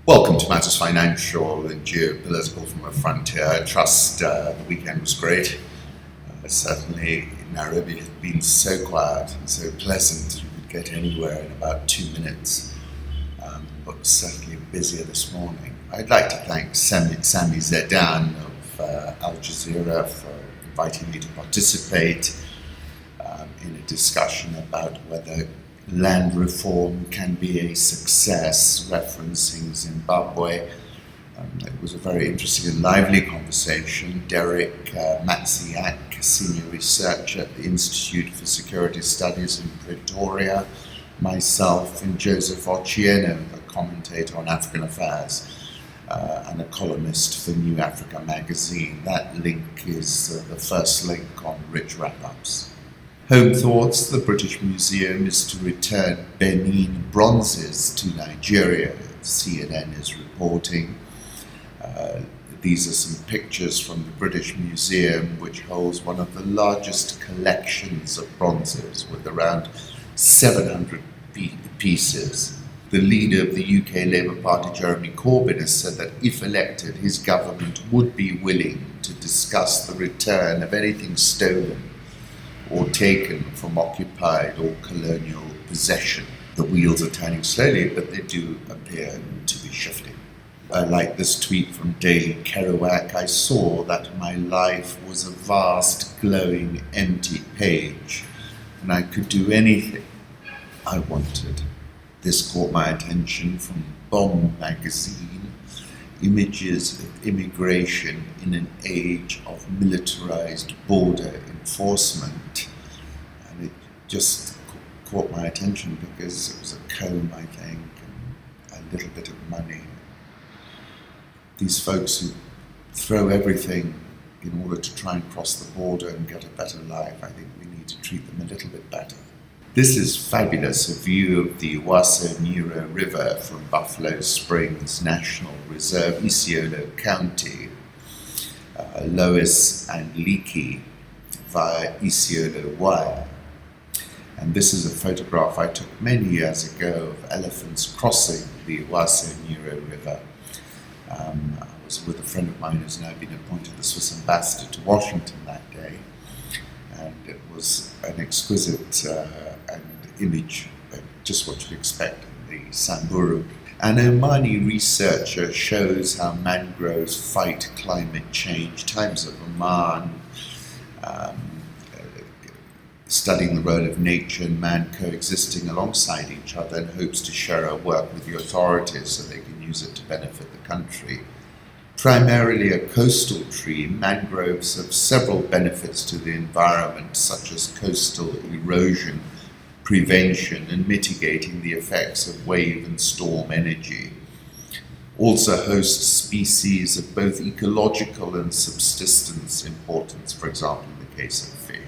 Welcome to Matters Financial and Geopolitical from a Frontier. I trust the weekend was great. Certainly, Nairobi had been so quiet and so pleasant you could get anywhere in about 2 minutes, but was certainly busier this morning. I'd like to thank Sami Zedan of Al Jazeera for inviting me to participate in a discussion about whether land reform can be a success, referencing Zimbabwe. It was a very interesting and lively conversation. Derek Matsiak, senior researcher at the Institute for Security Studies in Pretoria, myself, and Joseph Ochieno, a commentator on African affairs and a columnist for New Africa magazine. That link is the first link on Rich Wrap-Ups. Home Thoughts, the British Museum is to return Benin bronzes to Nigeria, CNN is reporting. These are some pictures from the British Museum, which holds one of the largest collections of bronzes with around 700 pieces. The leader of the UK Labour Party, Jeremy Corbyn, has said that if elected, his government would be willing to discuss the return of anything stolen or taken from occupied or colonial possession. The wheels are turning slowly, but they do appear to be shifting. Like this tweet from Daily Kerouac, I saw that my life was a vast, glowing, empty page, and I could do anything I wanted. This caught my attention from Bomb magazine, images of immigration in an age of militarized border enforcement. And it just caught my attention because it was a comb, I think, and a little bit of money. These folks who throw everything in order to try and cross the border and get a better life, I think we need to treat them a little bit better. This is fabulous, a view of the Ewaso Nyiro River from Buffalo Springs National Reserve, Isiolo County, Lois and Leakey via Isiolo Wire. And this is a photograph I took many years ago of elephants crossing the Ewaso Nyiro River. I was with a friend of mine who's now been appointed the Swiss ambassador to Washington that day. And it was an exquisite image, just what you'd expect in the Samburu. An Omani researcher shows how mangroves fight climate change. Times of Oman, studying the role of nature and man coexisting alongside each other, and hopes to share her work with the authorities so they can use it to benefit the country. Primarily a coastal tree, mangroves have several benefits to the environment, such as coastal erosion, prevention, and mitigating the effects of wave and storm energy. Also hosts species of both ecological and subsistence importance, for example, in the case of fish.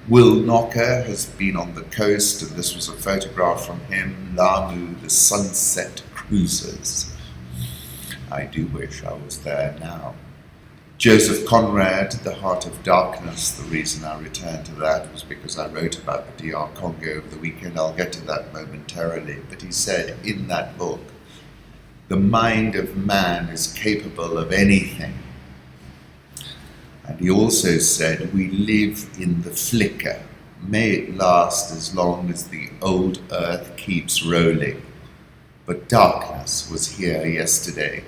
Will Knocker has been on the coast, and this was a photograph from him, Lamu, the Sunset Cruisers. I do wish I was there now. Joseph Conrad, The Heart of Darkness. The reason I returned to that was because I wrote about the DR Congo over the weekend. I'll get to that momentarily. But he said in that book, the mind of man is capable of anything. And he also said, we live in the flicker. May it last as long as the old earth keeps rolling. But darkness was here yesterday.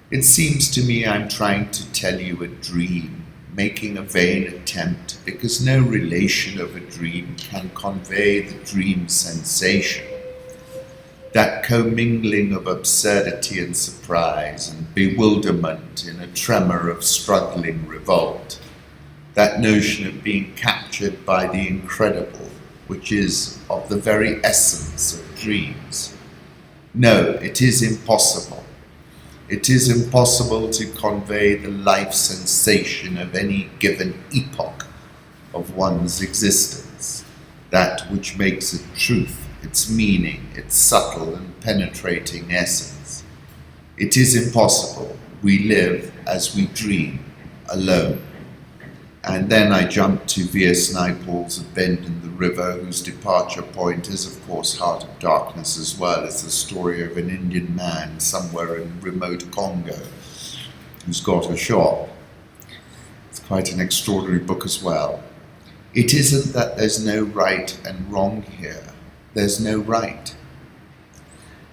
It seems to me I'm trying to tell you a dream, making a vain attempt, because no relation of a dream can convey the dream sensation. That commingling of absurdity and surprise and bewilderment in a tremor of struggling revolt. That notion of being captured by the incredible, which is of the very essence of dreams. No, it is impossible. It is impossible to convey the life sensation of any given epoch of one's existence, that which makes it truth, its meaning, its subtle and penetrating essence. It is impossible. We live as we dream, alone. And then I jumped to V.S. Naipaul's A Bend in the River, whose departure point is, of course, Heart of Darkness as well. It's the story of an Indian man somewhere in remote Congo who's got a shop. It's quite an extraordinary book as well. It isn't that there's no right and wrong here. There's no right.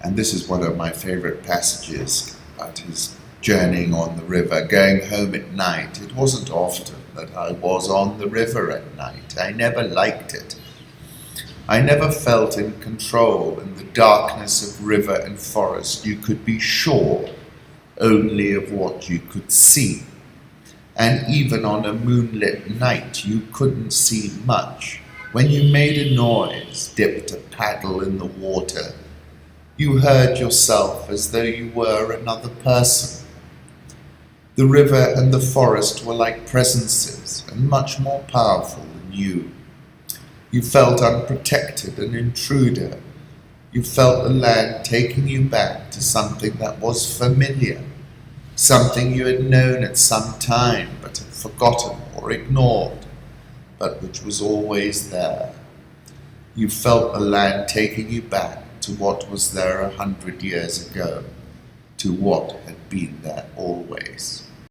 And this is one of my favorite passages about his journeying on the river, going home at night. It wasn't often that I was on the river at night. I never liked it. I never felt in control in the darkness of river and forest. You could be sure only of what you could see. And even on a moonlit night, you couldn't see much. When you made a noise, dipped a paddle in the water, you heard yourself as though you were another person. The river and the forest were like presences and much more powerful than you. You felt unprotected, an intruder. You felt the land taking you back to something that was familiar, something you had known at some time but had forgotten or ignored, but which was always there. You felt the land taking you back to what was there 100 years ago, to what had been there always.